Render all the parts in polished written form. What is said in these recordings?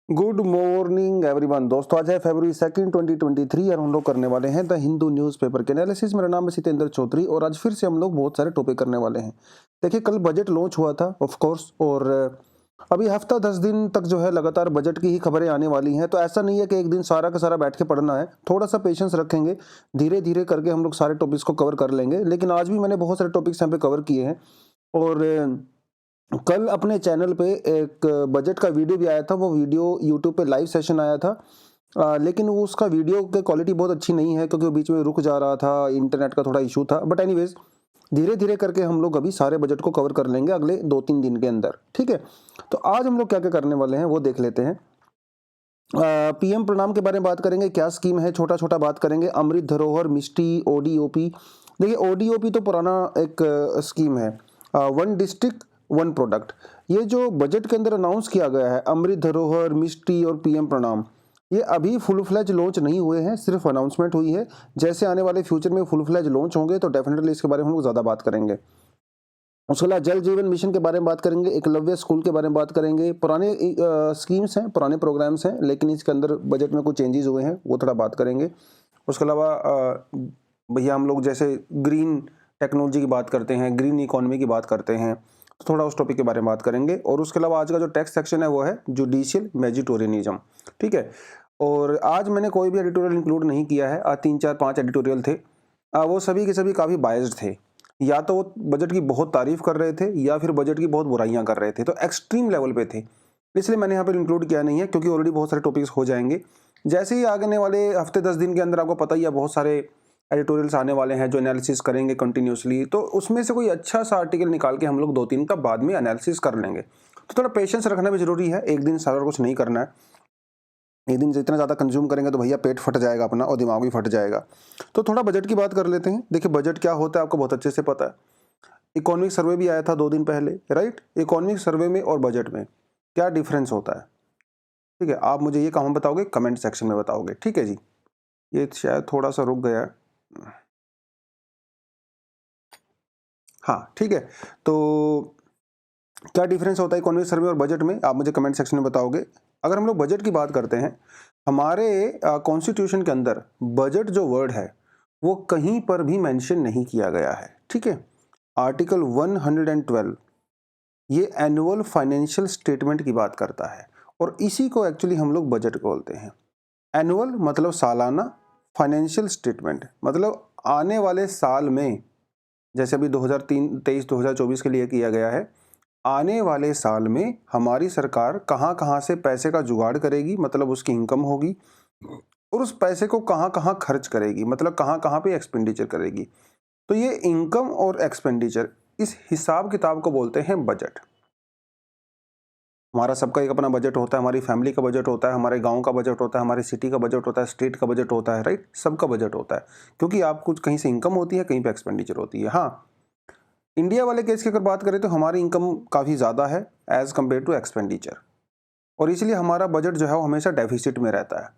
Good morning everyone. दोस्तों आज है फरवरी 2 2023 और हम लोग करने वाले हैं द हिंदू न्यूज़पेपर के एनालिसिस। मेरा नाम है सितेंद्र चौधरी और आज फिर से हम लोग बहुत सारे टॉपिक करने वाले हैं। देखिए कल बजट लॉन्च हुआ था ऑफ कोर्स, और अभी हफ्ता 10 दिन तक जो है लगातार बजट की ही खबरें आने वाली हैं। तो ऐसा नहीं है कि एक दिन सारा का सारा बैठ के पढ़ना है, थोड़ा सा पेशेंस रखेंगे, धीरे धीरे करके हम लोग सारे टॉपिक्स को कवर कर लेंगे। लेकिन आज भी मैंने बहुत सारे टॉपिक्स यहाँ पे कवर किए हैं और कल अपने चैनल पे एक बजट का वीडियो भी आया था। वो वीडियो यूट्यूब पे लाइव सेशन आया था, लेकिन वो उसका वीडियो की क्वालिटी बहुत अच्छी नहीं है क्योंकि वो बीच में रुक जा रहा था, इंटरनेट का थोड़ा इशू था। बट एनीवेज धीरे धीरे करके हम लोग अभी सारे बजट को कवर कर लेंगे अगले 2-3 दिन के अंदर, ठीक है। तो आज हम लोग क्या क्या करने वाले हैं वो देख लेते हैं। पीएम प्रणाम के बारे में बात करेंगे, क्या स्कीम है, छोटा छोटा बात करेंगे। अमृत धरोहर, मिष्टी, ओडीओपी। देखिए ओडीओपी तो पुराना एक स्कीम है, वन डिस्ट्रिक्ट वन प्रोडक्ट। ये जो बजट के अंदर अनाउंस किया गया है, अमृत धरोहर, मिष्टी और पीएम प्रणाम, ये अभी फुल फ्लैज लॉन्च नहीं हुए हैं, सिर्फ अनाउंसमेंट हुई है। जैसे आने वाले फ्यूचर में फुल फ्लैज लॉन्च होंगे तो डेफिनेटली इसके बारे में हम लोग ज़्यादा बात करेंगे। उसके अलावा जल जीवन मिशन के बारे में बात करेंगे, एकलव्य स्कूल के बारे में बात करेंगे। पुराने स्कीम्स हैं, पुराने प्रोग्राम्स हैं, लेकिन इसके अंदर बजट में कुछ चेंजेस हुए हैं, वो थोड़ा बात करेंगे। उसके अलावा भैया हम लोग जैसे ग्रीन टेक्नोलॉजी की बात करते हैं, ग्रीन इकोनॉमी की बात करते हैं, तो थोड़ा उस टॉपिक के बारे में बात करेंगे। और उसके अलावा आज का जो टेक्स्ट सेक्शन है वो है जुडिशियल मेजिटोरियनिज्म, ठीक है। और आज मैंने कोई भी एडिटोरियल इंक्लूड नहीं किया है। आज 3-4-5 एडिटोरियल थे, वो सभी के सभी काफ़ी बायस्ड थे। या तो वो बजट की बहुत तारीफ कर रहे थे या फिर बजट की बहुत बुराइयां कर रहे थे, तो एक्सट्रीम लेवल पे थे। इसलिए मैंने यहाँ पर इंक्लूड किया नहीं है क्योंकि ऑलरेडी बहुत सारे टॉपिक्स हो जाएंगे। जैसे ही आगे वाले हफ्ते 10 दिन के अंदर आपको पता ही है बहुत सारे एडिटोरियल्स आने वाले हैं जो एनालिसिस करेंगे कंटिन्यूसली, तो उसमें से कोई अच्छा सा आर्टिकल निकाल के हम लोग 2-3 का बाद में एनालिसिस कर लेंगे। तो थोड़ा पेशेंस रखना भी जरूरी है, एक दिन सारा कुछ नहीं करना है। एक दिन जितना ज़्यादा कंज्यूम करेंगे तो भैया पेट फट जाएगा अपना और दिमाग भी फट जाएगा। तो थोड़ा बजट की बात कर लेते हैं। देखिए बजट क्या होता है आपको बहुत अच्छे से पता है। इकोनॉमिक सर्वे भी आया था 2 दिन पहले, राइट। इकोनॉमिक सर्वे में और बजट में क्या डिफरेंस होता है, ठीक है। आप मुझे ये कहाँ बताओगे, कमेंट सेक्शन में बताओगे, ठीक है जी। ये शायद थोड़ा सा रुक गया है, हाँ ठीक है। तो क्या डिफरेंस होता है इकोनॉमिक सर्वे और बजट में, आप मुझे कमेंट सेक्शन में बताओगे। अगर हम लोग बजट की बात करते हैं, हमारे कॉन्स्टिट्यूशन के अंदर बजट जो वर्ड है वो कहीं पर भी मेंशन नहीं किया गया है, ठीक है। आर्टिकल 112 ये एनुअल फाइनेंशियल स्टेटमेंट की बात करता है और इसी को एक्चुअली हम लोग बजट बोलते हैं। एनुअल मतलब सालाना, फाइनेंशियल स्टेटमेंट मतलब आने वाले साल में, जैसे अभी 2023-2024 के लिए किया गया है, आने वाले साल में हमारी सरकार कहाँ कहाँ से पैसे का जुगाड़ करेगी, मतलब उसकी इनकम होगी, और उस पैसे को कहाँ कहाँ खर्च करेगी, मतलब कहाँ कहाँ पे एक्सपेंडिचर करेगी। तो ये इनकम और एक्सपेंडिचर, इस हिसाब किताब को बोलते हैं बजट। हमारा सबका एक अपना बजट होता है, हमारी फैमिली का बजट होता है, हमारे गांव का बजट होता है, हमारी सिटी का बजट होता है, स्टेट का बजट होता है, राइट। सबका बजट होता है क्योंकि आप कुछ कहीं से इनकम होती है, कहीं पे एक्सपेंडिचर होती है। हाँ, इंडिया वाले केस की अगर बात करें तो हमारी इनकम काफ़ी ज़्यादा है एज कम्पेयर टू एक्सपेंडिचर, और इसलिए हमारा बजट जो है वो हमेशा डेफिसिट में रहता है।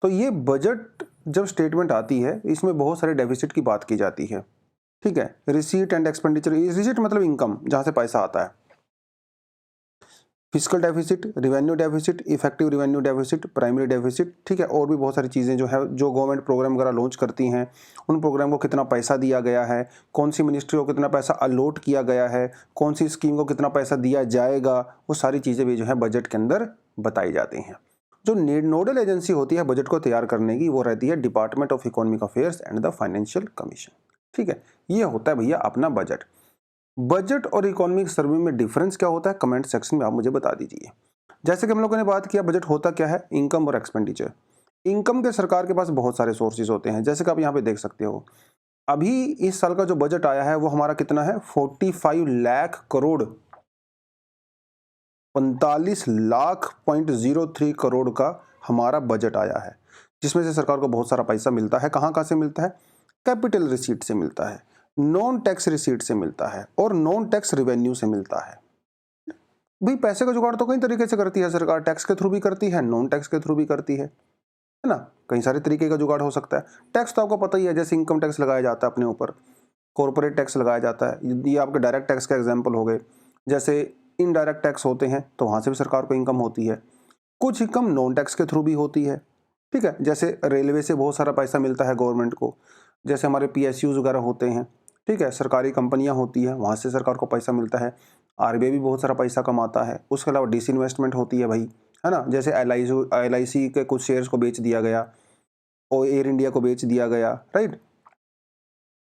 तो ये बजट जब स्टेटमेंट आती है इसमें बहुत सारे डेफिसिट की बात की जाती है, ठीक है। रिसीट एंड एक्सपेंडिचर, रिसीट मतलब इनकम जहाँ से पैसा आता है, physical deficit, revenue deficit, effective revenue deficit, primary deficit, ठीक है। और भी बहुत सारी चीज़ें जो है जो गवर्नमेंट प्रोग्राम वगैरह लॉन्च करती हैं, उन प्रोग्राम को कितना पैसा दिया गया है, कौन सी मिनिस्ट्री को कितना पैसा अलॉट किया गया है, कौन सी स्कीम को कितना पैसा दिया जाएगा, वो सारी चीज़ें भी जो है बजट के अंदर बताई जाती हैं। जो नोडल एजेंसी होती है बजट को तैयार करने की वो रहती है department of economic affairs and the financial commission, ठीक है। ये होता है भैया अपना बजट। बजट और इकोनॉमिक सर्वे में डिफरेंस क्या होता है, कमेंट सेक्शन में आप मुझे बता दीजिए। जैसे कि हम लोगों ने बात किया बजट होता क्या है, इनकम और एक्सपेंडिचर। इनकम के सरकार के पास बहुत सारे सोर्सेज होते हैं, जैसे कि आप यहाँ पे देख सकते हो। अभी इस साल का जो बजट आया है वो हमारा कितना है, 45 लाख करोड़, 45 लाख.03 करोड़ का हमारा बजट आया है, जिसमें से सरकार को बहुत सारा पैसा मिलता है। कहाँ कहाँ से मिलता है, कैपिटल रिसीट से मिलता है, नॉन टैक्स रिसीट से मिलता है और नॉन टैक्स रिवेन्यू से मिलता है। भाई पैसे का जुगाड़ तो कई तरीके से करती है सरकार, टैक्स के थ्रू भी करती है, नॉन टैक्स के थ्रू भी करती है ना। कई सारे तरीके का जुगाड़ हो सकता है। टैक्स तो आपको पता ही है, जैसे इनकम टैक्स लगाया जाता है अपने ऊपर, कॉर्पोरेट टैक्स लगाया जाता है, ये आपके डायरेक्ट टैक्स का एग्जाम्पल हो गए। जैसे इनडायरेक्ट टैक्स होते हैं तो वहाँ से भी सरकार को इनकम होती है। कुछ इनकम नॉन टैक्स के थ्रू भी होती है, ठीक है। जैसे रेलवे से बहुत सारा पैसा मिलता है गवर्नमेंट को, जैसे हमारे PSUs वगैरह होते हैं, ठीक है, सरकारी कंपनियां होती हैं, वहाँ से सरकार को पैसा मिलता है। RBI भी बहुत सारा पैसा कमाता है। उसके अलावा डिसइन्वेस्टमेंट होती है भाई, है ना, जैसे LIC के कुछ शेयर्स को बेच दिया गया और एयर इंडिया को बेच दिया गया, राइट।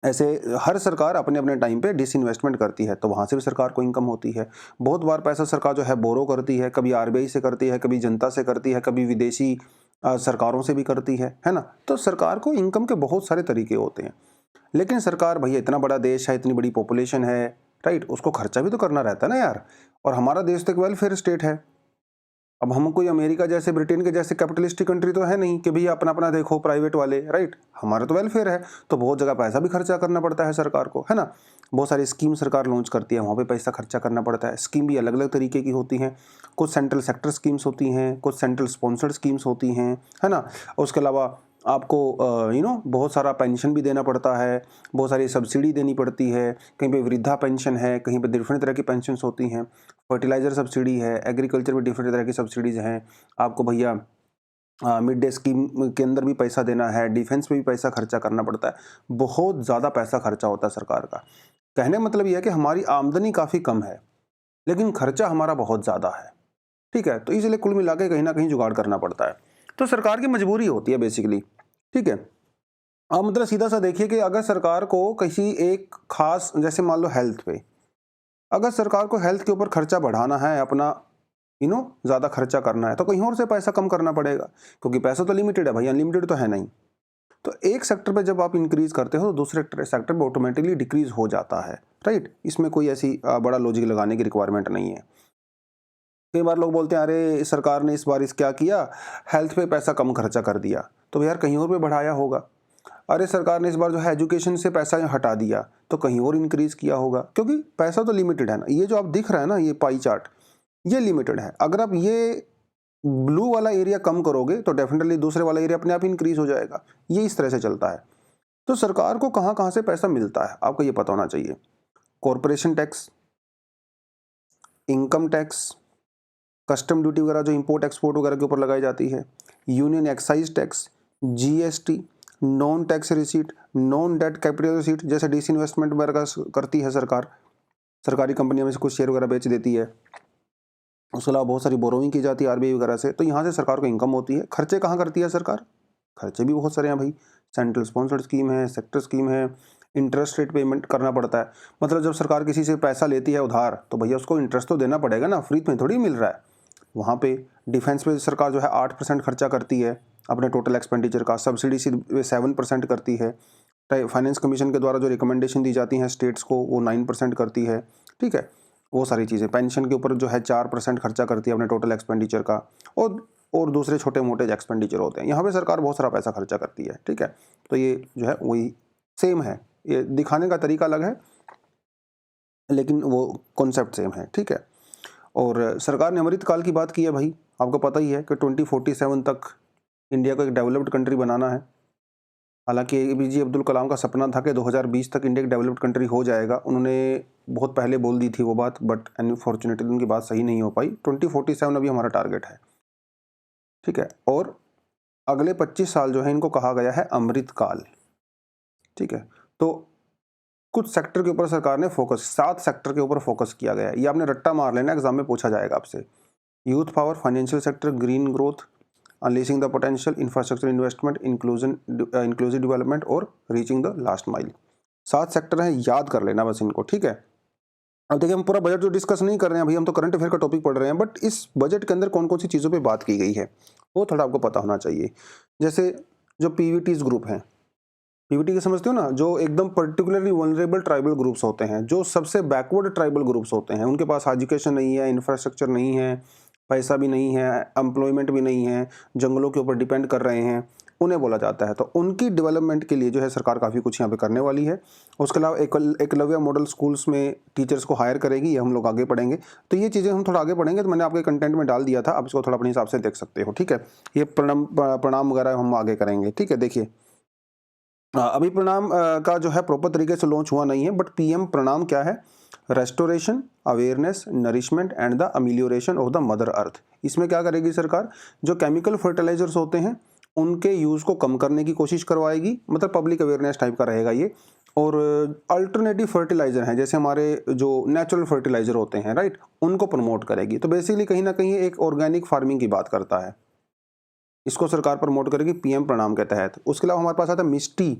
ऐसे हर सरकार अपने अपने टाइम पे डिसइन्वेस्टमेंट करती है, तो वहाँ से भी सरकार को इनकम होती है। बहुत बार पैसा सरकार जो है बोरो करती है, कभी RBI से करती है, कभी जनता से करती है, कभी विदेशी सरकारों से भी करती है ना। तो सरकार को इनकम के बहुत सारे तरीके होते हैं, लेकिन सरकार भैया इतना बड़ा देश है, इतनी बड़ी पॉपुलेशन है, राइट, उसको खर्चा भी तो करना रहता है ना यार। और हमारा देश तो एक वेलफेयर स्टेट है। अब हम कोई अमेरिका जैसे, ब्रिटेन के जैसे कैपिटलिस्टिक कंट्री तो है नहीं कि भैया अपना अपना देखो प्राइवेट वाले, राइट। हमारा तो वेलफेयर है, तो बहुत जगह पैसा भी खर्चा करना पड़ता है सरकार को, है ना। बहुत सारी स्कीम सरकार लॉन्च करती है, वहाँ पे पैसा खर्चा करना पड़ता है। स्कीम भी अलग अलग तरीके की होती हैं, कुछ सेंट्रल सेक्टर स्कीम्स होती हैं, कुछ सेंट्रल स्पॉन्सर्ड स्कीम्स होती हैं, है ना। उसके अलावा आपको बहुत सारा पेंशन भी देना पड़ता है, बहुत सारी सब्सिडी देनी पड़ती है। कहीं पे वृद्धा पेंशन है, कहीं पे डिफरेंट तरह की पेंशन होती हैं, फर्टिलाइजर सब्सिडी है, एग्रीकल्चर में डिफरेंट तरह की सब्सिडीज हैं। आपको भैया मिड डे स्कीम के अंदर भी पैसा देना है, डिफेंस में भी पैसा खर्चा करना पड़ता है। बहुत ज़्यादा पैसा खर्चा होता है सरकार का। कहने का मतलब यह है कि हमारी आमदनी काफ़ी कम है, लेकिन खर्चा हमारा बहुत ज़्यादा है, ठीक है। तो इसलिए कुल मिला के कहीं ना कहीं जुगाड़ करना पड़ता है। तो सरकार की मजबूरी होती है बेसिकली, ठीक है। अब मतलब सीधा सा देखिए कि अगर सरकार को किसी एक खास, जैसे मान लो हेल्थ पे, अगर सरकार को हेल्थ के ऊपर खर्चा बढ़ाना है, अपना ज़्यादा खर्चा करना है, तो कहीं और से पैसा कम करना पड़ेगा, क्योंकि पैसा तो लिमिटेड है भाई, अनलिमिटेड तो है नहीं। तो एक सेक्टर पे जब आप इंक्रीज करते हो तो दूसरे सेक्टर पे ऑटोमेटिकली डिक्रीज हो जाता है, राइट। इसमें कोई ऐसी बड़ा लॉजिक लगाने की रिक्वायरमेंट नहीं है। कई बार लोग बोलते हैं अरे सरकार ने इस बार क्या किया, हेल्थ पे पैसा कम खर्चा कर दिया, तो यार कहीं और पे बढ़ाया होगा। अरे सरकार ने इस बार जो है एजुकेशन से पैसा हटा दिया, तो कहीं और इंक्रीज किया होगा, क्योंकि पैसा तो लिमिटेड है ना। ये जो आप दिख रहा है ना, ये पाई चार्ट, ये लिमिटेड है। अगर आप ये ब्लू वाला एरिया कम करोगे तो डेफिनेटली दूसरे वाला एरिया अपने आप इंक्रीज हो जाएगा। ये इस तरह से चलता है। तो सरकार को कहाँ कहाँ से पैसा मिलता है आपको ये पता होना चाहिए। Corporation tax, income tax, custom duty वगैरह जो इंपोर्ट एक्सपोर्ट वगैरह के ऊपर लगाई जाती है, union excise tax, GST, non tax receipt, non debt capital receipt, जैसे डिसइन्वेस्टमेंट वगैरह करती है सरकार, सरकारी कंपनियों में से कुछ शेयर वगैरह बेच देती है। उसके अलावा बहुत सारी बोरोइंग की जाती है RBI वगैरह से, तो यहाँ से सरकार को इनकम होती है। खर्चे कहाँ करती है सरकार, खर्चे भी बहुत सारे हैं भाई। सेंट्रल स्पॉन्सर्ड स्कीम है, सेक्टर स्कीम है, इंटरेस्ट रेट पेमेंट करना पड़ता है। मतलब जब सरकार किसी से पैसा लेती है उधार, तो भैया उसको इंटरेस्ट तो देना पड़ेगा ना, फ्री में थोड़ी मिल रहा है। वहाँ पे डिफेंस पे सरकार जो है 8% खर्चा करती है अपने टोटल एक्सपेंडिचर का, सब्सिडी 7% करती है। फाइनेंस कमीशन के द्वारा जो रिकमेंडेशन दी जाती हैं स्टेट्स को, वो 9% करती है, ठीक है। वो सारी चीज़ें, पेंशन के ऊपर जो है 4% खर्चा करती है अपने टोटल एक्सपेंडिचर का, और दूसरे छोटे मोटे एक्सपेंडिचर होते हैं। यहाँ पे सरकार बहुत सारा पैसा खर्चा करती है, ठीक है। तो ये जो है वही सेम है, ये दिखाने का तरीका अलग है, लेकिन वो कॉन्सेप्ट सेम है, ठीक है। और सरकार ने अमृत काल की बात की है भाई, आपको पता ही है कि 2047 तक इंडिया को एक डेवलप्ड कंट्री बनाना है। हालांकि APJ अब्दुल कलाम का सपना था कि 2020 तक इंडिया एक डेवलप्ड कंट्री हो जाएगा। उन्होंने बहुत पहले बोल दी थी वो बात, बट अनफॉर्चुनेटली उनकी बात सही नहीं हो पाई। 2047 अभी हमारा टारगेट है, ठीक है। और अगले 25 साल जो है इनको कहा गया है अमृत काल, ठीक है। तो कुछ सेक्टर के ऊपर सरकार ने फोकस, 7 सेक्टर के ऊपर फोकस किया गया है। ये आपने रट्टा मार लेना, एग्जाम में पूछा जाएगा आपसे। Youth power, financial sector, green growth, unleashing the potential, infrastructure investment, inclusive development और reaching the last mile. 7 sector हैं, याद कर लेना बस इनको, ठीक है। अब देखिए हम पूरा बजट जो डिस्कस नहीं कर रहे हैं भाई, हम तो करंट अफेयर का टॉपिक पढ़ रहे हैं, बट इस बजट के अंदर कौन कौन सी चीज़ों पे बात की गई है वो थोड़ा आपको पता होना चाहिए। जैसे जो PVTs ग्रुप हैं, PVT के समझते हो ना, जो एकदम पर्टिकुलरली वनरेबल ट्राइबल ग्रुप्स होते हैं, जो सबसे बैकवर्ड ट्राइबल ग्रुप्स होते हैं, उनके पास एजुकेशन नहीं है, इंफ्रास्ट्रक्चर नहीं है, पैसा भी नहीं है, एम्प्लॉयमेंट भी नहीं है, जंगलों के ऊपर डिपेंड कर रहे हैं, उन्हें बोला जाता है। तो उनकी डेवलपमेंट के लिए जो है सरकार काफ़ी कुछ यहाँ पे करने वाली है। उसके अलावा एकलव्य मॉडल स्कूल्स में टीचर्स को हायर करेगी, ये हम लोग आगे पढ़ेंगे। तो ये चीज़ें हम थोड़ा आगे पढ़ेंगे, तो मैंने आपके कंटेंट में डाल दिया था, आप इसको थोड़ा अपने हिसाब से देख सकते हो, ठीक है। ये प्रणाम वगैरह हम आगे करेंगे, ठीक है। देखिए अभी प्रणाम का जो है प्रॉपर तरीके से लॉन्च हुआ नहीं है, बट PM प्रणाम क्या है, restoration, awareness, nourishment and the amelioration of the mother earth. इसमें क्या करेगी सरकार, जो केमिकल फर्टिलाइजर्स होते हैं उनके यूज़ को कम करने की कोशिश करवाएगी, मतलब पब्लिक अवेयरनेस टाइप का रहेगा ये। और अल्टरनेटिव फर्टिलाइजर हैं, जैसे हमारे जो नेचुरल फर्टिलाइजर होते हैं, राइट, उनको प्रमोट करेगी। तो बेसिकली कहीं ना कहीं एक ऑर्गेनिक फार्मिंग की बात करता है, इसको सरकार प्रमोट करेगी पीएम प्रणाम के तहत। उसके अलावा हमारे पास आता है मिस्टी,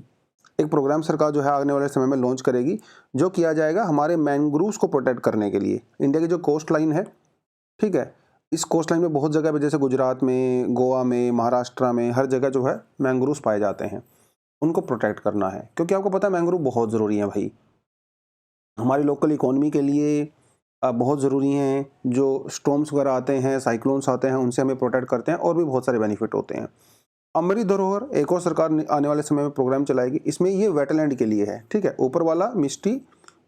एक प्रोग्राम सरकार जो है आने वाले समय में लॉन्च करेगी, जो किया जाएगा हमारे मैंग्रोव्स को प्रोटेक्ट करने के लिए। इंडिया की जो कोस्ट लाइन है, ठीक है, इस कोस्ट लाइन में बहुत जगह पे, जैसे गुजरात में, गोवा में, महाराष्ट्र में, हर जगह जो है मैंग्रोव्स पाए जाते हैं, उनको प्रोटेक्ट करना है। क्योंकि आपको पता है मैंग्रोव बहुत ज़रूरी है भाई, हमारी लोकल इकोनॉमी के लिए बहुत ज़रूरी हैं। जो स्टॉर्म्स वगैरह आते हैं, साइक्लोन्स आते हैं, उनसे हमें प्रोटेक्ट करते हैं, और भी बहुत सारे बेनिफिट होते हैं। अमृत धरोहर एक और सरकार आने वाले समय में प्रोग्राम चलाएगी, इसमें ये वेटलैंड के लिए है, ठीक है, ऊपर वाला मिस्टी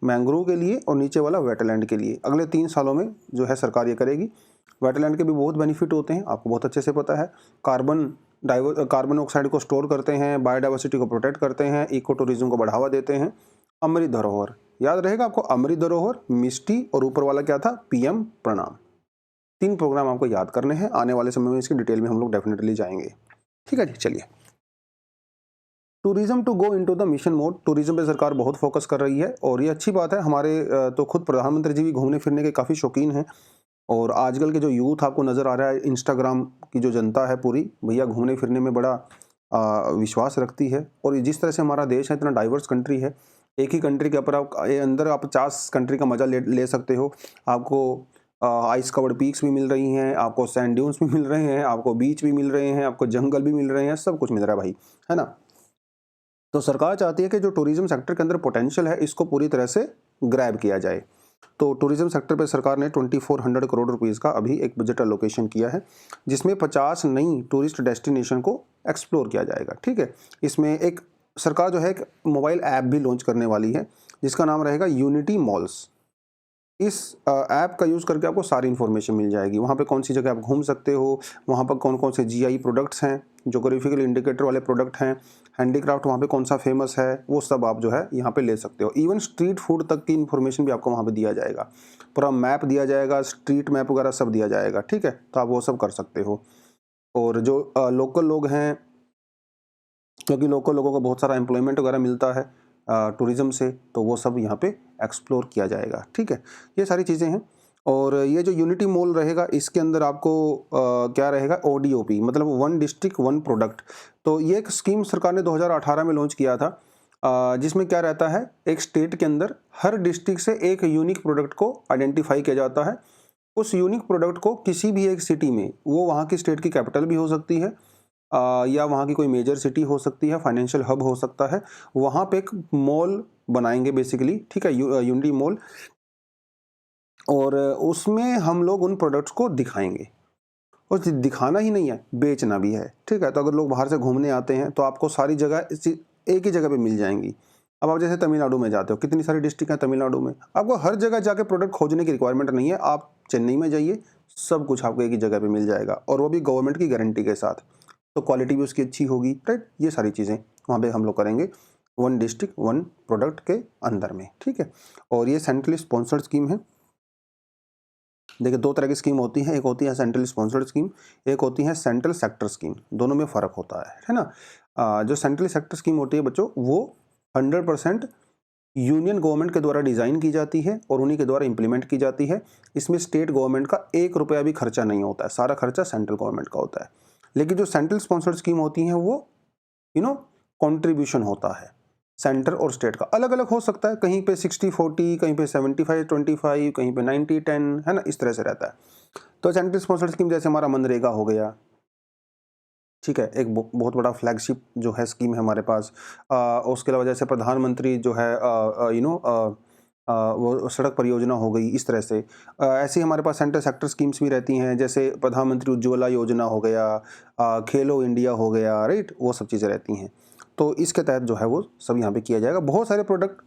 मैंग्रोव के लिए और नीचे वाला वेटलैंड के लिए। अगले 3 सालों में जो है सरकार ये करेगी। वेटलैंड के भी बहुत बेनिफिट होते हैं, आपको बहुत अच्छे से पता है। कार्बन ऑक्साइड को स्टोर करते हैं, बायोडाइवर्सिटी को प्रोटेक्ट करते हैं, इको टूरिज्म को बढ़ावा देते हैं। अमृत धरोहर याद रहेगा आपको, अमृत धरोहर, मिस्टी और ऊपर वाला क्या था, पीएम प्रणाम। 3 प्रोग्राम आपको याद करने हैं, आने वाले समय में इसकी डिटेल में हम लोग डेफिनेटली जाएंगे। ठीक है जी, चलिए। Tourism to go into the mission mode, tourism पे सरकार बहुत फोकस कर रही है, और ये अच्छी बात है। हमारे तो खुद प्रधानमंत्री जी भी घूमने फिरने के काफ़ी शौकीन हैं, और आजकल के जो यूथ आपको नज़र आ रहा है, इंस्टाग्राम की जो जनता है पूरी, भैया घूमने फिरने में बड़ा विश्वास रखती है। और जिस तरह से हमारा देश है, इतना डाइवर्स कंट्री है, एक ही कंट्री के अंदर आप 50 कंट्री का मज़ा ले सकते हो। आपको आइस कवर्ड पीक्स भी मिल रही हैं, आपको सैंड ड्यून्स भी मिल रहे हैं, आपको बीच भी मिल रहे हैं, आपको जंगल भी मिल रहे हैं, सब कुछ मिल रहा है भाई, है ना। तो सरकार चाहती है कि जो टूरिज्म सेक्टर के अंदर पोटेंशियल है, इसको पूरी तरह से ग्रैब किया जाए। तो टूरिज्म सेक्टर पे सरकार ने 2400 करोड़ रुपीस का अभी एक बजट एलोकेशन किया है, जिसमें 50 नई टूरिस्ट डेस्टिनेशन को एक्सप्लोर किया जाएगा। ठीक है, इसमें एक सरकार जो है एक मोबाइल ऐप भी लॉन्च करने वाली है, जिसका नाम रहेगा यूनिटी मॉल्स। इस ऐप का यूज़ करके आपको सारी इन्फॉर्मेशन मिल जाएगी, वहाँ पे कौन सी जगह आप घूम सकते हो, वहाँ पर कौन कौन से जीआई प्रोडक्ट्स हैं, ज्योग्राफिकल इंडिकेटर वाले प्रोडक्ट हैं, हैंडीक्राफ्ट वहाँ पे कौन सा फेमस है, वो सब आप जो है यहाँ पे ले सकते हो। इवन स्ट्रीट फूड तक की इन्फॉर्मेशन भी आपको वहाँ पे दिया जाएगा, पूरा मैप दिया जाएगा, स्ट्रीट मैप वगैरह सब दिया जाएगा। ठीक है, तो आप वो सब कर सकते हो। और जो लोकल लोग हैं, क्योंकि लोकल लोगों को बहुत सारा एम्प्लॉयमेंट वगैरह मिलता है टूरिज़्म से, तो वो सब यहाँ पे एक्सप्लोर किया जाएगा। ठीक है, ये सारी चीज़ें हैं। और ये जो यूनिटी मॉल रहेगा, इसके अंदर आपको क्या रहेगा, ODOP, मतलब वन डिस्ट्रिक्ट वन प्रोडक्ट। तो ये एक स्कीम सरकार ने 2018 में लॉन्च किया था, जिसमें क्या रहता है, एक स्टेट के अंदर हर डिस्ट्रिक्ट से एक यूनिक प्रोडक्ट को आइडेंटिफाई किया जाता है। उस यूनिक प्रोडक्ट को किसी भी एक सिटी में, वो वहाँ की स्टेट की कैपिटल भी हो सकती है, या वहाँ की कोई मेजर सिटी हो सकती है, फाइनेंशियल हब हो सकता है, वहाँ पे एक मॉल बनाएंगे बेसिकली। ठीक है, यूनिटी मॉल, और उसमें हम लोग उन प्रोडक्ट्स को दिखाएंगे, और दिखाना ही नहीं है, बेचना भी है। ठीक है, तो अगर लोग बाहर से घूमने आते हैं तो आपको सारी जगह एक ही जगह पे मिल जाएंगी। अब आप जैसे तमिलनाडु में जाते हो, कितनी सारी डिस्ट्रिक्ट हैं तमिलनाडु में, आपको हर जगह जाके प्रोडक्ट खोजने की रिक्वायरमेंट नहीं है। आप चेन्नई में जाइए, सब कुछ आपको एक ही जगह पे मिल जाएगा, और वो भी गवर्नमेंट की गारंटी के साथ, तो क्वालिटी भी उसकी अच्छी होगी। राइट, ये सारी चीज़ें वहाँ पे हम लोग करेंगे, वन डिस्ट्रिक्ट वन प्रोडक्ट के अंदर में। ठीक है, और ये सेंट्रली स्पॉन्सर्ड स्कीम है। देखिए, 2 तरह की स्कीम होती हैं, एक होती है सेंट्रल स्पॉन्सर्ड स्कीम, एक होती है सेंट्रल सेक्टर स्कीम। दोनों में फ़र्क होता है ना। जो सेंट्रल सेक्टर स्कीम होती है बच्चों, वो 100% यूनियन गवर्नमेंट के द्वारा डिज़ाइन की जाती है और उन्हीं के द्वारा इम्प्लीमेंट की जाती है। इसमें स्टेट गवर्नमेंट का 1 रुपया भी खर्चा नहीं होता है, सारा खर्चा सेंट्रल गवर्नमेंट का होता है। लेकिन जो सेंट्रल स्पॉन्सर्ड स्कीम होती हैं, वो कंट्रीब्यूशन होता है, सेंटर और स्टेट का अलग अलग हो सकता है, कहीं पे 60-40, कहीं पे 75-25, कहीं पे 90-10, है ना, इस तरह से रहता है। तो सेंट्रल स्पॉन्सर्ड स्कीम जैसे हमारा मनरेगा हो गया, ठीक है, एक बहुत बड़ा फ्लैगशिप जो है स्कीम है हमारे पास। उसके अलावा जैसे प्रधानमंत्री जो है वो सड़क परियोजना हो गई, इस तरह से ऐसे ही हमारे पास सेंट्रल सेक्टर स्कीम्स भी रहती हैं, जैसे प्रधानमंत्री उज्ज्वला योजना हो गया, खेलो इंडिया हो गया, राइट, वो सब चीज़ें रहती हैं। तो इसके तहत जो है वो सब यहाँ पे किया जाएगा। बहुत सारे प्रोडक्ट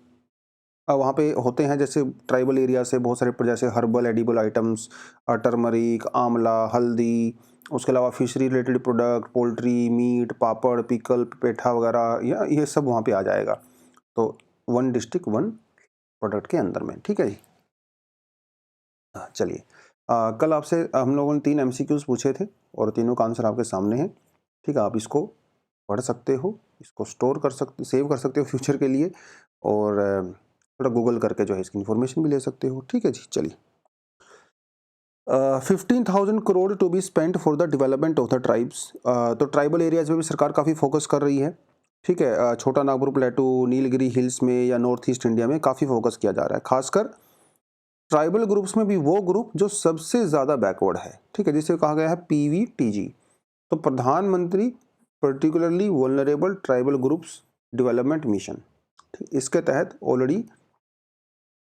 वहाँ पे होते हैं, जैसे ट्राइबल एरिया से बहुत सारे जैसे हर्बल एडिबल आइटम्स, टर्मरिक, आंवला, हल्दी, उसके अलावा fishery related product, poultry, meat, पापड़, पिकल, पेठा वगैरह, ये सब वहाँ पे आ जाएगा। तो वन डिस्ट्रिक्ट वन प्रोडक्ट के अंदर में। ठीक है जी। चलिए, कल आपसे हम लोगों ने 3 एमसीक्यूज़ पूछे थे और तीनों का आंसर आपके सामने है। ठीक है, आप इसको पढ़ सकते हो, इसको स्टोर कर सकते सेव कर सकते हो फ्यूचर के लिए और थोड़ा गूगल करके जो है इसकी इन्फॉर्मेशन भी ले सकते हो। ठीक है जी, चलिए। 15,000 crore to be spent for the development of the tribes. तो ट्राइबल एरियाज़ में भी सरकार काफ़ी फोकस कर रही है। ठीक है, छोटा नागपुर प्लेटू, नीलगिरी हिल्स में या नॉर्थ ईस्ट इंडिया में काफ़ी फोकस किया जा रहा है। खासकर ट्राइबल ग्रुप्स में भी वो ग्रुप जो सबसे ज़्यादा बैकवर्ड है। ठीक है, जिसे कहा गया है पीवीटीजी। तो प्रधानमंत्री particularly vulnerable tribal groups development mission, इसके तहत ऑलरेडी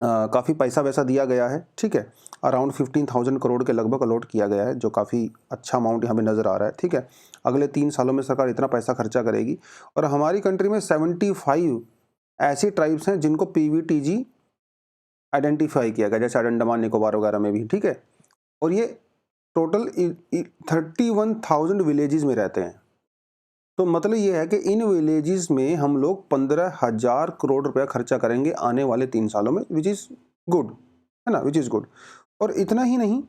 काफ़ी पैसा वैसा दिया गया है। ठीक है, अराउंड 15,000 करोड़ के लगभग अलॉट किया गया है, जो काफ़ी अच्छा अमाउंट यहाँ पे नज़र आ रहा है। ठीक है, अगले 3 सालों में सरकार इतना पैसा खर्चा करेगी और हमारी कंट्री में 75 ऐसी ट्राइब्स हैं जिनको पीवीटीजी आइडेंटिफाई किया गया, जैसे अंडमान निकोबार वगैरह में भी। ठीक है, और ये टोटल 31,000 विलेजेस में रहते हैं। तो मतलब ये है कि इन विलेजेस में हम लोग 15,000 करोड़ रुपया खर्चा करेंगे आने वाले 3 सालों में, विच इज़ गुड, है ना, विच इज़ गुड। और इतना ही नहीं,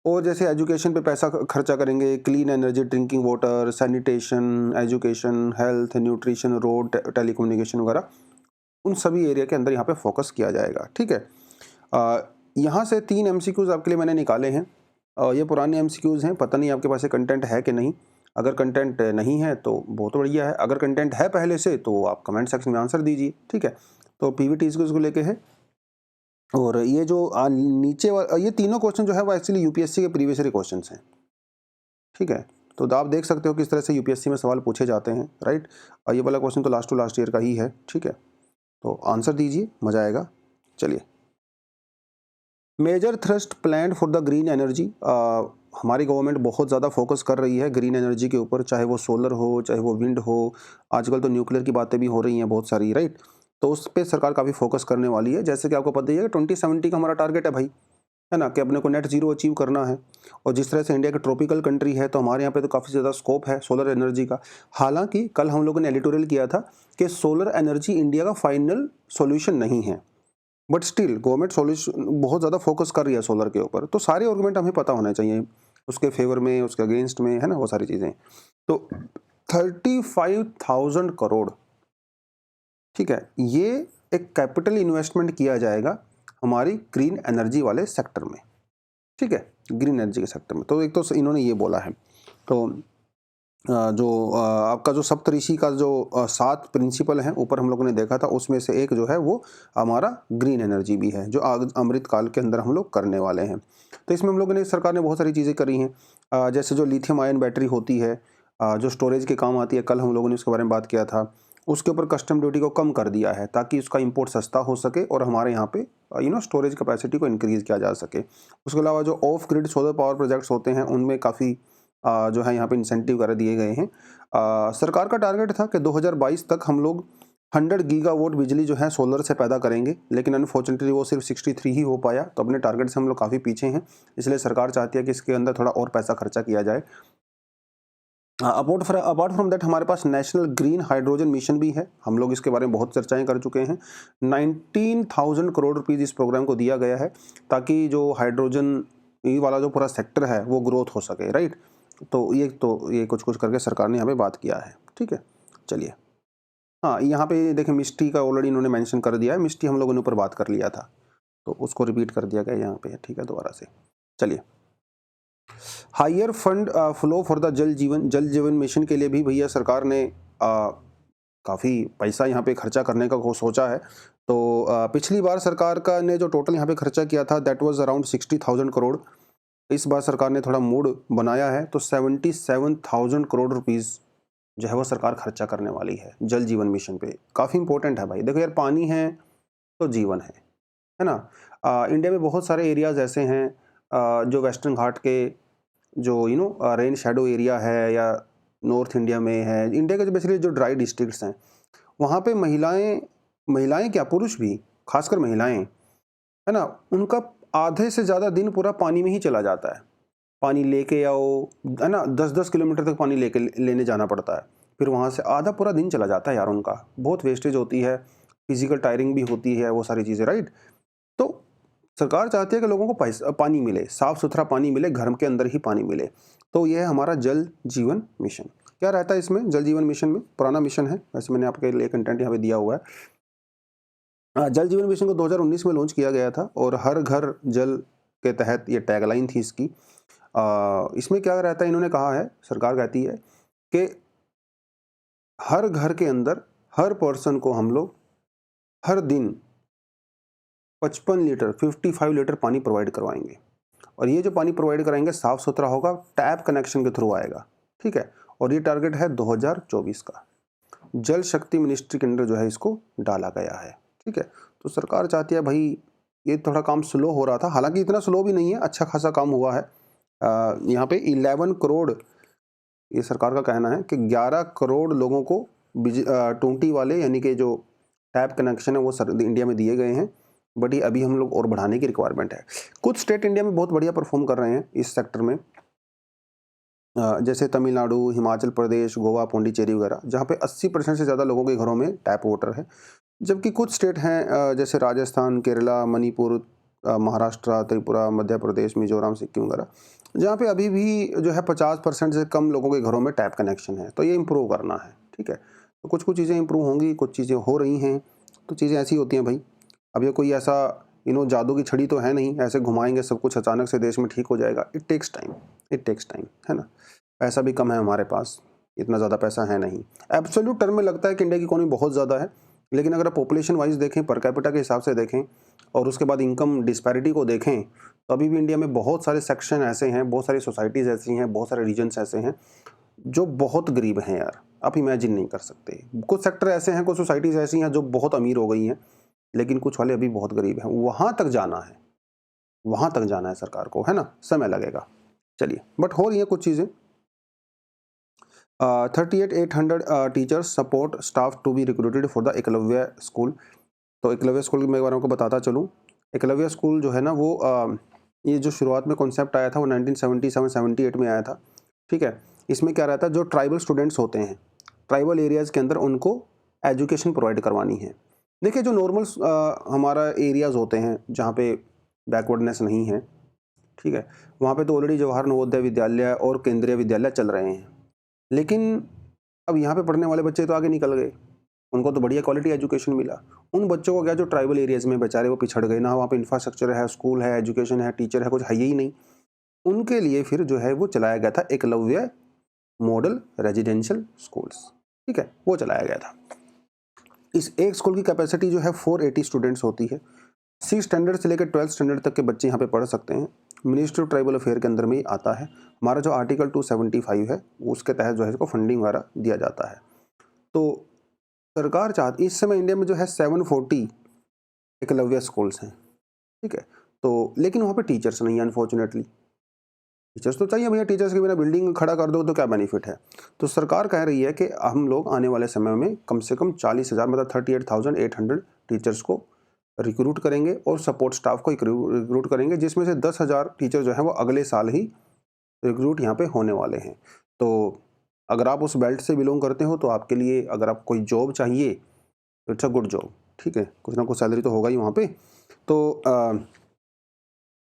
और जैसे एजुकेशन पे पैसा खर्चा करेंगे, clean energy, drinking water, sanitation, education, health, nutrition, road, telecommunication वगैरह, उन सभी एरिया के अंदर यहाँ पे फोकस किया जाएगा। ठीक है, यहाँ से 3 एमसीक्यूज़ आपके लिए मैंने निकाले हैं। ये पुराने एमसीक्यूज़ हैं, पता नहीं आपके पास ये कंटेंट है कि नहीं। अगर कंटेंट नहीं है तो बहुत बढ़िया है, अगर कंटेंट है पहले से तो आप कमेंट सेक्शन में आंसर दीजिए। ठीक है, तो पीवीटीज़ को इसको लेके है। और ये जो ये तीनों क्वेश्चन जो है वो एक्चुअली यूपीएससी के प्रीवियस ईयर क्वेश्चंस हैं। ठीक है, तो आप देख सकते हो किस तरह से यूपीएससी में सवाल पूछे जाते हैं, राइट। और ये वाला क्वेश्चन तो लास्ट टू लास्ट ईयर का ही है। ठीक है, तो आंसर दीजिए, मज़ा आएगा। चलिए, major thrust plan for the green energy. हमारी गवर्नमेंट बहुत ज़्यादा फोकस कर रही है ग्रीन एनर्जी के ऊपर, चाहे वो सोलर हो, चाहे वो विंड हो। आजकल तो न्यूक्लियर की बातें भी हो रही हैं बहुत सारी, राइट। तो उस पर सरकार काफ़ी फोकस करने वाली है। जैसे कि आपको पता ही है कि 2070 का हमारा टारगेट है भाई, है ना, कि अपने को नेट जीरो अचीव करना है। और जिस तरह से इंडिया की ट्रॉपिकल कंट्री है, तो हमारे यहाँ पे तो काफ़ी ज़्यादा स्कोप है सोलर एनर्जी का। हालांकि कल हम लोगों ने एडिटोरियल किया था कि सोलर एनर्जी इंडिया का फाइनल सॉल्यूशन नहीं है, बट स्टिल गवर्नमेंट सॉल्यूशन बहुत ज़्यादा फोकस कर रही है सोलर के ऊपर। तो सारे आर्गुमेंट हमें पता होने चाहिए, उसके फेवर में, उसके अगेंस्ट में, है ना, वो सारी चीज़ें। तो 35,000 करोड़, ठीक है, ये एक कैपिटल इन्वेस्टमेंट किया जाएगा हमारी ग्रीन एनर्जी वाले सेक्टर में। ठीक है, ग्रीन एनर्जी के सेक्टर में। तो एक तो इन्होंने ये बोला है। तो आपका जो सप्तऋषि का जो 7 प्रिंसिपल हैं ऊपर हम लोगों ने देखा था, उसमें से एक जो है वो हमारा ग्रीन एनर्जी भी है, जो अमृत काल के अंदर हम लोग करने वाले हैं। तो इसमें हम लोगों ने, सरकार ने बहुत सारी चीज़ें करी हैं। जैसे जो लिथियम आयन बैटरी होती है, जो स्टोरेज के काम आती है, कल हम लोगों ने उसके बारे में बात किया था। उसके ऊपर कस्टम ड्यूटी को कम कर दिया है ताकि उसका इंपोर्ट सस्ता हो सके और हमारे यहाँ पे स्टोरेज कैपेसिटी को इंक्रीज़ किया जा सके। उसके अलावा जो of grid solar power projects होते हैं, उनमें काफ़ी जो है यहाँ पे इंसेंटिव वगैरह दिए गए हैं। सरकार का टारगेट था कि 2022 तक हम लोग 100 गीगावाट बिजली जो है सोलर से पैदा करेंगे, लेकिन अनफॉर्चुनेटली वो सिर्फ 63 ही हो पाया। तो अपने टारगेट से हम लोग काफ़ी पीछे हैं, इसलिए सरकार चाहती है कि इसके अंदर थोड़ा और पैसा खर्चा किया जाए। अपार्ट फ्रॉम दैट हमारे पास नेशनल ग्रीन हाइड्रोजन मिशन भी है, हम लोग इसके बारे में बहुत चर्चाएं कर चुके हैं। 19,000 करोड़ रुपीज़ इस प्रोग्राम को दिया गया है ताकि जो हाइड्रोजन ये वाला जो पूरा सेक्टर है वो ग्रोथ हो सके, राइट। तो ये कुछ कुछ करके सरकार ने यहाँ पे बात किया है। ठीक है, चलिए। हाँ, यहाँ पे देखें मिष्टी का ऑलरेडी इन्होंने मेंशन कर दिया है, मिष्टी हम लोगों ने ऊपर बात कर लिया था, तो उसको रिपीट कर दिया गया यहाँ पे। ठीक है, दोबारा से चलिए। Higher fund flow for the Jal Jeevan mission के लिए भी भैया सरकार ने काफ़ी पैसा यहाँ पे खर्चा करने का सोचा है। तो पिछली बार सरकार का ने जो टोटल यहाँ पे खर्चा किया था दैट वाज अराउंड 60,000 करोड़। इस बार सरकार ने थोड़ा मूड बनाया है, तो 77,000 करोड़ रुपीज़ जो है वो सरकार खर्चा करने वाली है जल जीवन मिशन पे। काफ़ी इंपॉर्टेंट है भाई, देखो यार, पानी है तो जीवन है ना। इंडिया में बहुत सारे एरियाज़ ऐसे हैं जो वेस्टर्न घाट के जो रेन शेडो एरिया है या नॉर्थ इंडिया में है, इंडिया के जो बेसिकली जो ड्राई डिस्ट्रिक्ट्स हैं, वहाँ पे महिलाएं क्या, पुरुष भी, खासकर महिलाएं, है ना, उनका आधे से ज़्यादा दिन पूरा पानी में ही चला जाता है। पानी लेके आओ, है ना, 10-10 किलोमीटर तक पानी लेने जाना पड़ता है, फिर वहाँ से आधा पूरा दिन चला जाता है यार उनका। बहुत वेस्टेज होती है, फिजिकल टायरिंग भी होती है, वो सारी चीज़ें, राइट। तो सरकार चाहती है कि लोगों को पानी मिले, साफ सुथरा पानी मिले, घर के अंदर ही पानी मिले। तो यह है हमारा जल जीवन मिशन। क्या रहता है इसमें जल जीवन मिशन में? पुराना मिशन है, वैसे मैंने आपके लिए कंटेंट यहाँ पे दिया हुआ है। जल जीवन मिशन को 2019 में लॉन्च किया गया था और हर घर जल के तहत ये टैगलाइन थी इसकी। इसमें क्या रहता है, इन्होंने कहा है, सरकार कहती है कि हर घर के अंदर हर पर्सन को हम लोग हर दिन 55 लीटर 55 लीटर पानी प्रोवाइड करवाएंगे। और ये जो पानी प्रोवाइड कराएंगे साफ सुथरा होगा, टैप कनेक्शन के थ्रू आएगा, ठीक है। और ये टारगेट है 2024 का। जल शक्ति मिनिस्ट्री के अंदर जो है इसको डाला गया है, ठीक है। तो सरकार चाहती है भाई, ये थोड़ा काम स्लो हो रहा था, हालांकि इतना स्लो भी नहीं है, अच्छा खासा काम हुआ है। यहाँ पे 11 करोड़, ये सरकार का कहना है कि 11 करोड़ लोगों को टूंटी वाले यानी कि जो टैप कनेक्शन है वो इंडिया में दिए गए हैं। बट ये अभी हम लोग और बढ़ाने की रिक्वायरमेंट है। कुछ स्टेट इंडिया में बहुत बढ़िया परफॉर्म कर रहे हैं इस सेक्टर में, जैसे तमिलनाडु, हिमाचल प्रदेश, गोवा, पौंडीचेरी वगैरह, जहाँ पे 80% से ज़्यादा लोगों के घरों में टैप वाटर है। जबकि कुछ स्टेट हैं जैसे राजस्थान, केरला, मणिपुर, महाराष्ट्र, त्रिपुरा, मध्य प्रदेश, मिजोरम, सिक्किम वगैरह, जहाँ पे अभी भी जो है 50% से कम लोगों के घरों में टैप कनेक्शन है। तो ये इम्प्रूव करना है, ठीक है। तो कुछ कुछ चीज़ें इम्प्रूव होंगी, कुछ चीज़ें हो रही हैं। तो चीज़ें ऐसी होती हैं भाई। अब ये कोई ऐसा जादू की छड़ी तो है नहीं, ऐसे घुमाएंगे सब कुछ अचानक से देश में ठीक हो जाएगा। इट टेक्स टाइम, है ना। पैसा भी कम है हमारे पास, इतना ज़्यादा पैसा है नहीं। एब्सोल्यूट टर्म में लगता है कि इंडिया की इकोनॉमी बहुत ज़्यादा है, लेकिन अगर आप पॉपुलेशन वाइज देखें, पर कैपिटा के हिसाब से देखें और उसके बाद इनकम डिस्पैरिटी को देखें, तो अभी भी इंडिया में बहुत सारे सेक्शन ऐसे हैं, बहुत सारी सोसाइटीज़ ऐसी हैं, बहुत सारे रीजन्स ऐसे हैं जो बहुत गरीब हैं यार, आप इमेजिन नहीं कर सकते। कुछ सेक्टर ऐसे हैं, कुछ सोसाइटीज़ ऐसी हैं जो बहुत अमीर हो गई हैं, लेकिन कुछ वाले अभी बहुत गरीब हैं। वहाँ तक जाना है, वहाँ तक जाना है सरकार को, है ना। समय लगेगा, चलिए, बट हो रही हैं कुछ चीज़ें। 38,800 teachers support staff to be recruited for the Eklavya school. तो एकलव्य स्कूल के बारे में आपको बताता चलूँ। एकलव्य स्कूल जो है ना वो ये जो शुरुआत में कॉन्सेप्ट आया था वो 1977-78 में आया था, ठीक है। इसमें क्या रहता है, जो ट्राइबल स्टूडेंट्स होते हैं ट्राइबल एरियाज़ के अंदर उनको एजुकेशन प्रोवाइड करवानी है। देखिए जो नॉर्मल हमारा एरियाज़ होते हैं जहाँ पे बैकवर्डनेस नहीं है, ठीक है, वहाँ पे तो ऑलरेडी जवाहर नवोदय विद्यालय और केंद्रीय विद्यालय चल रहे हैं। लेकिन अब यहाँ पे पढ़ने वाले बच्चे तो आगे निकल गए, उनको तो बढ़िया क्वालिटी एजुकेशन मिला। उन बच्चों को क्या, जो ट्राइबल एरियाज़ में बेचारे वो पिछड़ गए ना, वहाँ पे इंफ्रास्ट्रक्चर है, स्कूल है, एजुकेशन है, टीचर है, कुछ है ही नहीं। उनके लिए फिर जो है वो चलाया गया था एकलव्य मॉडल रेजिडेंशियल स्कूल्स, ठीक है, वो चलाया गया था। इस एक स्कूल की कैपेसिटी जो है 480 स्टूडेंट्स होती है। 6 स्टैंडर्ड से लेकर 12 स्टैंडर्ड तक के बच्चे यहाँ पे पढ़ सकते हैं। मिनिस्ट्री ऑफ ट्राइबल अफेयर के अंदर में ही आता है। हमारा जो आर्टिकल 275 है उसके तहत जो है इसको फंडिंग वगैरह दिया जाता है। तो सरकार चाहती, इस समय इंडिया में जो है 740 एकलव्य स्कूल्स हैं, ठीक है। तो लेकिन वहाँ पे टीचर्स नहीं है, अनफॉर्चुनेटली। टीचर्स तो चाहिए भैया, टीचर्स के बिना बिल्डिंग खड़ा कर दो तो क्या बेनिफिट है। तो सरकार कह रही है कि हम लोग आने वाले समय में कम से कम 40,000 मतलब 38,800 टीचर्स को रिक्रूट करेंगे और सपोर्ट स्टाफ को रिक्रूट करेंगे, जिसमें से 10,000 टीचर जो हैं वो अगले साल ही रिक्रूट यहाँ पे होने वाले हैं। तो अगर आप उस बेल्ट से बिलोंग करते हो तो आपके लिए अगर आप कोई जॉब चाहिए तो इट्स अ गुड जॉब, ठीक है, कुछ ना कुछ सैलरी तो होगा ही वहाँ पे। तो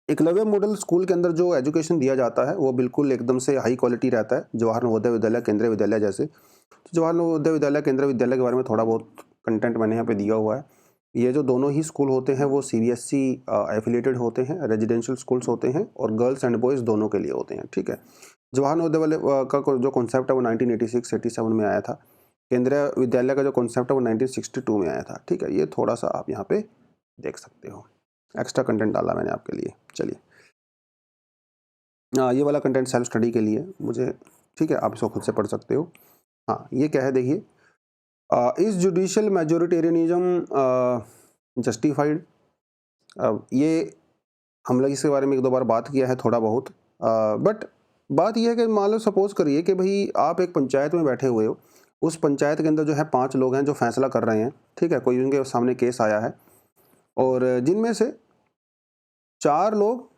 एकलव्य मॉडल स्कूल के अंदर जो एजुकेशन दिया जाता है वो बिल्कुल एकदम से हाई क्वालिटी रहता है, जवाहर नवोदय विद्यालय, केंद्रीय विद्यालय जैसे। तो जवाहर नवोदय विद्यालय, केंद्रीय विद्यालय के बारे में थोड़ा बहुत कंटेंट मैंने यहाँ पे दिया हुआ है। ये जो दोनों ही स्कूल होते हैं वो CBSE एफिलिएटेड होते हैं, रेजिडेंशियल स्कूल्स होते हैं और गर्ल्स एंड बॉयज़ दोनों के लिए होते हैं, ठीक है। जवाहर नवोदय वाले का जो कॉन्सेप्ट है वो 1986-87 में आया था। केंद्रीय विद्यालय का जो कॉन्सेप्ट है वो 1962 में आया था, ठीक है। ये थोड़ा सा आप यहाँ पे देख सकते हो, एक्स्ट्रा कंटेंट डाला मैंने आपके लिए। चलिए, ये वाला कंटेंट सेल्फ स्टडी के लिए मुझे, ठीक है, आप इसको खुद से पढ़ सकते हो। हाँ, ये क्या है देखिए, इस जुडिशियल मेजोरिटेरियनिज्म जस्टिफाइड। ये हम लोग इसके बारे में 1-2 बार बात किया है थोड़ा बहुत, बट बात यह है कि मान लो सपोज करिए कि भाई आप एक पंचायत में बैठे हुए हो, उस पंचायत के अंदर जो है 5 लोग हैं जो फैसला कर रहे हैं, ठीक है, कोई उनके सामने केस आया है और जिनमें से 4 लोग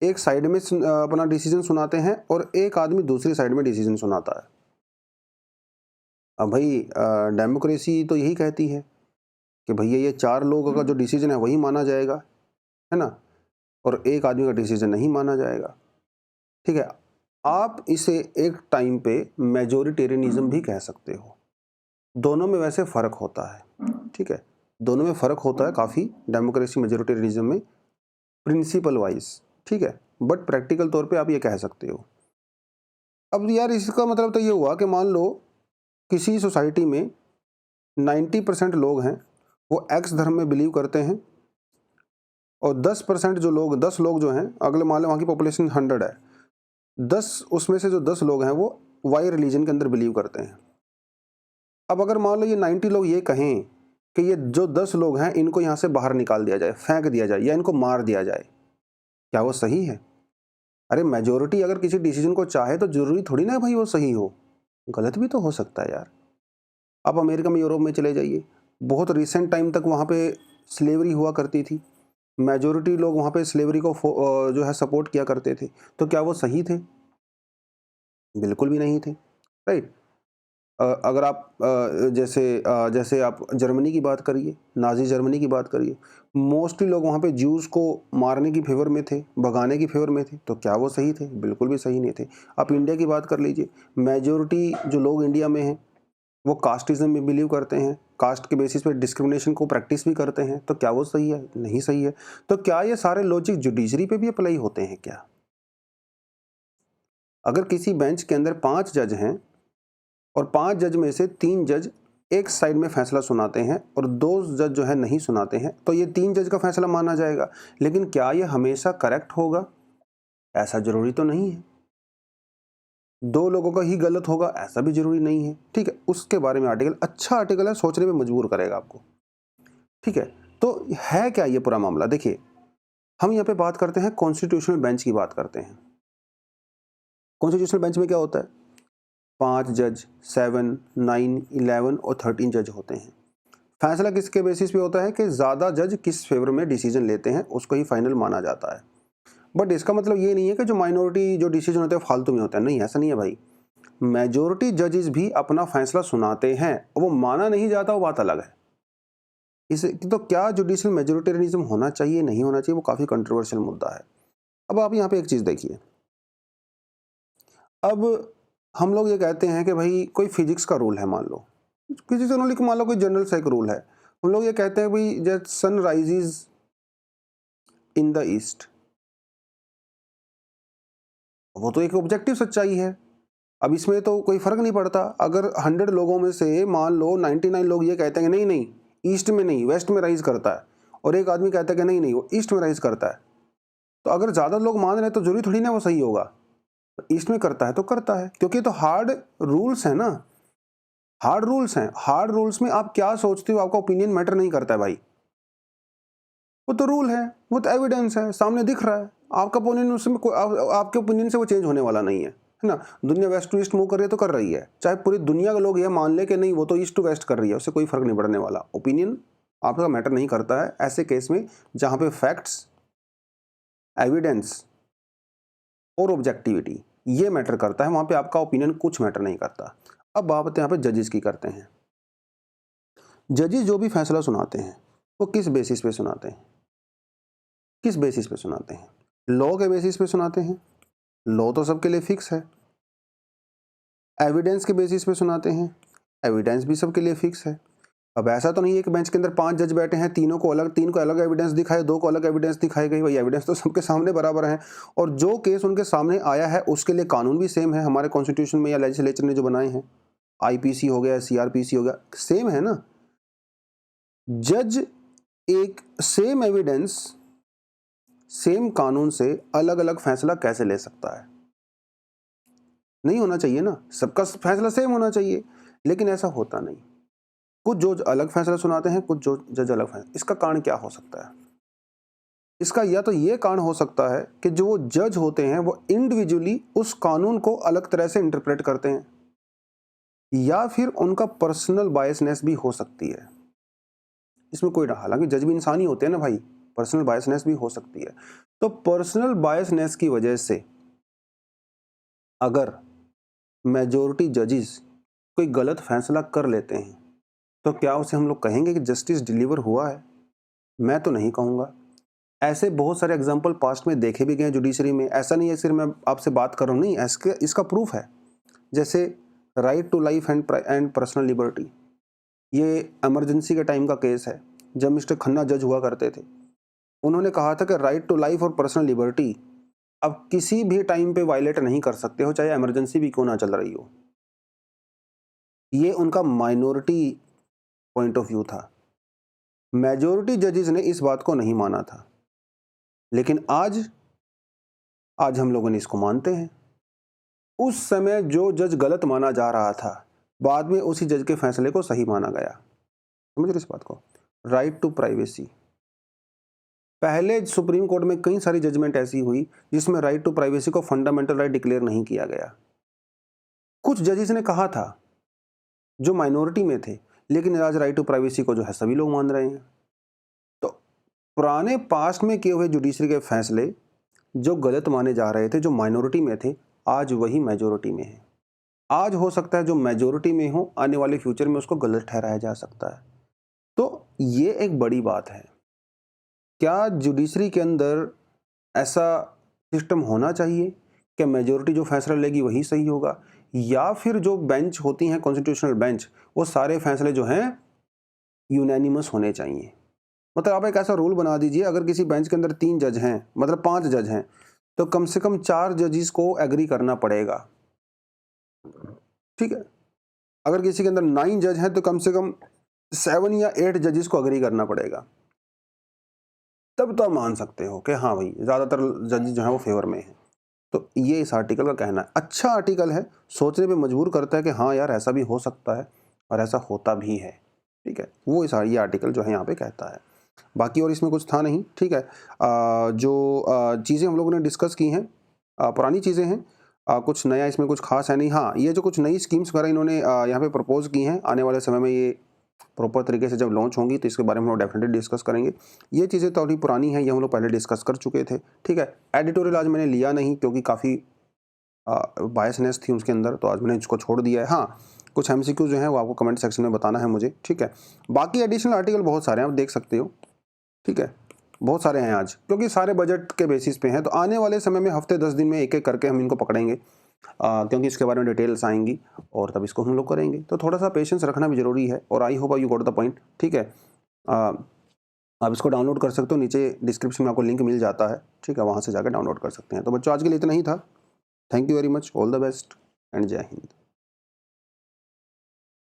एक साइड में अपना डिसीजन सुनाते हैं और एक आदमी दूसरी साइड में डिसीजन सुनाता है। अब भाई डेमोक्रेसी तो यही कहती है कि भैया ये 4 लोगों का जो डिसीजन है वही माना जाएगा। है ना, और एक आदमी का डिसीजन नहीं माना जाएगा। ठीक है, आप इसे एक टाइम पे मेजोरिटेरियनिज्म भी कह सकते हो। दोनों में वैसे फ़र्क होता है, ठीक है, दोनों में फ़र्क होता है काफ़ी, डेमोक्रेसी मेजोरिटेरियनिज्म में प्रिंसिपल वाइज, ठीक है, बट प्रैक्टिकल तौर पे आप ये कह सकते हो। अब यार इसका मतलब तो ये हुआ कि मान लो किसी सोसाइटी में 90% लोग हैं वो एक्स धर्म में बिलीव करते हैं, और 10% जो लोग 10 लोग जो हैं, अगले मान लो वहाँ की पॉपुलेशन 100 है, 10 उसमें से जो 10 लोग हैं वो वाई रिलीजन के अंदर बिलीव करते हैं। अब अगर मान लो ये 90 लोग ये कहें कि ये जो 10 लोग हैं इनको यहाँ से बाहर निकाल दिया जाए, फेंक दिया जाए या इनको मार दिया जाए, क्या वो सही है? अरे मेजोरिटी अगर किसी डिसीजन को चाहे तो जरूरी थोड़ी ना भाई वो सही हो, गलत भी तो हो सकता है यार। आप अमेरिका में, यूरोप में चले जाइए, बहुत रिसेंट टाइम तक वहाँ पे स्लेवरी हुआ करती थी, मेजोरिटी लोग वहाँ पे स्लेवरी को जो है सपोर्ट किया करते थे, तो क्या वो सही थे? बिल्कुल भी नहीं थे, राइट। अगर आप जैसे आप जर्मनी की बात करिए, नाज़ी जर्मनी की बात करिए, मोस्टली लोग वहाँ पे ज्यूज़ को मारने की फेवर में थे, भगाने की फेवर में थे, तो क्या वो सही थे? बिल्कुल भी सही नहीं थे। आप इंडिया की बात कर लीजिए, मेजॉरिटी जो लोग इंडिया में हैं वो कास्टिज़्म में बिलीव करते हैं, कास्ट के बेसिस पे डिस्क्रिमिनेशन को प्रैक्टिस भी करते हैं, तो क्या वो सही है? नहीं सही है। तो क्या ये सारे लॉजिक जुडिशरी पे भी अप्लाई होते हैं क्या? अगर किसी बेंच के अंदर 5 जज हैं और 5 जज में से 3 जज एक साइड में फैसला सुनाते हैं और 2 जज जो है नहीं सुनाते हैं, तो ये 3 जज का फैसला माना जाएगा। लेकिन क्या ये हमेशा करेक्ट होगा? ऐसा जरूरी तो नहीं है। 2 लोगों का ही गलत होगा ऐसा भी जरूरी नहीं है, ठीक है। उसके बारे में आर्टिकल, अच्छा आर्टिकल है, सोचने पे मजबूर करेगा आपको, ठीक है। तो है क्या ये पूरा मामला? देखिए, हम यहाँ पे बात करते हैं कॉन्स्टिट्यूशनल बेंच की बात करते हैं। कॉन्स्टिट्यूशनल बेंच में क्या होता है? 5 जज, 7, 9, 11 और 13 जज होते हैं। फैसला किसके बेसिस पे होता है कि ज़्यादा जज किस फेवर में डिसीजन लेते हैं, उसको ही फाइनल माना जाता है। बट इसका मतलब ये नहीं है कि जो माइनॉरिटी जो डिसीजन होते हैं फालतू में होते हैं, नहीं, ऐसा नहीं है भाई। मेजॉरिटी जजेस भी अपना फैसला सुनाते हैं, वो माना नहीं जाता, वो बात अलग है। इस तो क्या जुडिशियल मेजोरिटेरियनिज्म होना चाहिए, नहीं होना चाहिए, वो काफ़ी कंट्रोवर्शियल मुद्दा है। अब आप यहाँ पे एक चीज़ देखिए, अब हम लोग ये कहते हैं कि भाई कोई फिजिक्स का रूल है, मान लो किसी से मान लो कोई जनरल सा एक रूल है, हम लोग ये कहते हैं भाई जब sun rises in the east, वो तो एक ऑब्जेक्टिव सच्चाई है। अब इसमें तो कोई फर्क नहीं पड़ता, अगर 100 लोगों में से मान लो 99 लोग ये कहते हैं कि नहीं नहीं ईस्ट में नहीं वेस्ट में राइज करता है, और एक आदमी कहता है कि नहीं नहीं वो ईस्ट में राइज करता है, तो अगर ज़्यादा लोग मान रहे हैं तो जरूरी थोड़ी ना वो सही होगा। ईस्ट में करता है तो करता है, क्योंकि तो हार्ड रूल्स है ना, हार्ड रूल्स हैं। हार्ड रूल्स में आप क्या सोचते हो, आपका ओपिनियन मैटर नहीं करता है भाई, वो तो रूल है, वो तो एविडेंस है, सामने दिख रहा है। आपका ओपिनियन उसमें आपके ओपिनियन से वो चेंज होने वाला नहीं है ना। दुनिया वेस्ट टू ईस्ट मूव कर रही है तो कर रही है, चाहे पूरी दुनिया के लोग ये मान ले कि नहीं वो तो ईस्ट टू वेस्ट कर रही है, उससे कोई फर्क नहीं पड़ने वाला। ओपिनियन आपका मैटर नहीं करता है ऐसे केस में जहां पे फैक्ट्स, एविडेंस और ऑब्जेक्टिविटी ये मैटर करता है, वहां पे आपका ओपिनियन कुछ मैटर नहीं करता। अब बात यहाँ पे जजेस की करते हैं। जजेस जो भी फैसला सुनाते हैं वो किस बेसिस पे सुनाते हैं? किस बेसिस पे सुनाते हैं? लॉ के बेसिस पे सुनाते हैं। लॉ तो सबके लिए फिक्स है। एविडेंस के बेसिस पे सुनाते हैं। एविडेंस भी सबके लिए फिक्स है। अब ऐसा तो नहीं है कि बेंच के अंदर 5 जज बैठे हैं, तीन को अलग एविडेंस दिखाए, 2 को अलग एविडेंस दिखाई गई। भाई एविडेंस तो सबके सामने बराबर है, और जो केस उनके सामने आया है उसके लिए कानून भी सेम है। हमारे कॉन्स्टिट्यूशन में या लेजिस्लेचर ने जो बनाए हैं, आईपीसी हो गया, सीआरपीसी हो गया, सेम है ना। जज एक सेम एविडेंस, सेम कानून से अलग अलग फैसला कैसे ले सकता है? नहीं होना चाहिए ना, सबका फैसला सेम होना चाहिए, लेकिन ऐसा होता नहीं। कुछ जज अलग फैसला सुनाते हैं, कुछ जज अलग फैसला। इसका कारण क्या हो सकता है? इसका या तो ये कारण हो सकता है कि जो वो जज होते हैं वो इंडिविजुअली उस कानून को अलग तरह से इंटरप्रेट करते हैं, या फिर उनका पर्सनल बायसनेस भी हो सकती है। इसमें कोई, हालांकि जज भी इंसान ही होते हैं ना भाई, पर्सनल बायसनेस भी हो सकती है। तो पर्सनल बायसनेस की वजह से अगर मेजॉरिटी जजेस कोई गलत फैसला कर लेते हैं, तो क्या उसे हम लोग कहेंगे कि जस्टिस डिलीवर हुआ है? मैं तो नहीं कहूँगा। ऐसे बहुत सारे एग्जाम्पल पास्ट में देखे भी गए हैं जुडिशरी में। ऐसा नहीं है सिर्फ मैं आपसे बात कर रहा हूँ, नहीं, इसका प्रूफ है। जैसे right to life and personal liberty, ये इमरजेंसी के टाइम का केस है जब मिस्टर खन्ना जज हुआ करते थे। उन्होंने कहा था कि राइट टू लाइफ और पर्सनल लिबर्टी अब किसी भी टाइम पे वायलेट नहीं कर सकते हो, चाहे इमरजेंसी भी क्यों ना चल रही हो। ये उनका माइनॉरिटी पॉइंट ऑफ व्यू था। मेजॉरिटी जजेस ने इस बात को नहीं माना था, लेकिन आज हम लोगों ने इसको मानते हैं। उस समय जो जज गलत माना जा रहा था, बाद में उसी जज के फैसले को सही माना गया। समझ रहे इस बात को? राइट टू प्राइवेसी, पहले सुप्रीम कोर्ट में कई सारी जजमेंट ऐसी हुई जिसमें राइट टू प्राइवेसी को फंडामेंटल राइट डिक्लेयर नहीं किया गया। कुछ जजेस ने कहा था जो माइनॉरिटी में थे, लेकिन आज राइट टू प्राइवेसी को जो है सभी लोग मान रहे हैं। तो पुराने पास्ट में किए हुए जुडिशरी के फैसले जो गलत माने जा रहे थे, जो माइनॉरिटी में थे, आज वही मेजॉरिटी में है। आज हो सकता है जो मेजॉरिटी में हो, आने वाले फ्यूचर में उसको गलत ठहराया जा सकता है। तो ये एक बड़ी बात है। क्या जुडिशरी के अंदर ऐसा सिस्टम होना चाहिए कि मेजॉरिटी जो फैसला लेगी वही सही होगा, या फिर जो बेंच होती हैं कॉन्स्टिट्यूशनल बेंच, वो सारे फैसले जो हैं यूनैनिमस होने चाहिए? मतलब आप एक ऐसा रूल बना दीजिए, अगर किसी बेंच के अंदर 3 जज हैं, मतलब 5 जज हैं, तो कम से कम 4 जजेस को एग्री करना पड़ेगा। ठीक है, अगर किसी के अंदर 9 जज हैं तो कम से कम 7 या 8 जजेस को एग्री करना पड़ेगा, तब तो आप मान सकते हो कि हाँ भाई ज़्यादातर जजेस जो हैं वो फेवर में हैं। तो ये इस आर्टिकल का कहना है। अच्छा आर्टिकल है, सोचने पे मजबूर करता है कि हाँ यार ऐसा भी हो सकता है और ऐसा होता भी है। ठीक है, वो ये आर्टिकल जो है यहाँ पे कहता है। बाकी और इसमें कुछ था नहीं। ठीक है, जो चीज़ें हम लोगों ने डिस्कस की हैं पुरानी चीज़ें हैं, कुछ नया इसमें कुछ खास है नहीं। हाँ, ये जो कुछ नई स्कीम्स वगैरह इन्होंने यहाँ पे प्रपोज की हैं, आने वाले समय में ये प्रॉपर तरीके से जब लॉन्च होंगी तो इसके बारे में हम लोग डेफिनेटली डिस्कस करेंगे। ये चीज़ें थोड़ी पुरानी हैं, ये हम लोग पहले डिस्कस कर चुके थे। ठीक है, एडिटोरियल आज मैंने लिया नहीं क्योंकि काफ़ी बायसनेस थी उसके अंदर, तो आज मैंने इसको छोड़ दिया है। हाँ, कुछ एमसीक्यू जो हैं वो आपको कमेंट सेक्शन में बताना है मुझे। ठीक है, बाकी एडिशनल आर्टिकल बहुत सारे हैं, आप देख सकते हो। ठीक है, बहुत सारे हैं आज, क्योंकि सारे बजट के बेसिस पे हैं। तो आने वाले समय में हफ्ते 10 दिन में एक एक करके हम इनको पकड़ेंगे, क्योंकि इसके बारे में डिटेल्स आएंगी और तब इसको हम लोग करेंगे। तो थोड़ा सा पेशेंस रखना भी ज़रूरी है, और I hope you got the point. ठीक है, आप इसको डाउनलोड कर सकते हो, नीचे डिस्क्रिप्शन में आपको लिंक मिल जाता है। ठीक है, वहाँ से जाकर डाउनलोड कर सकते हैं। तो बच्चों आज के लिए इतना ही था। Thank you very much, all the best and जय हिंद।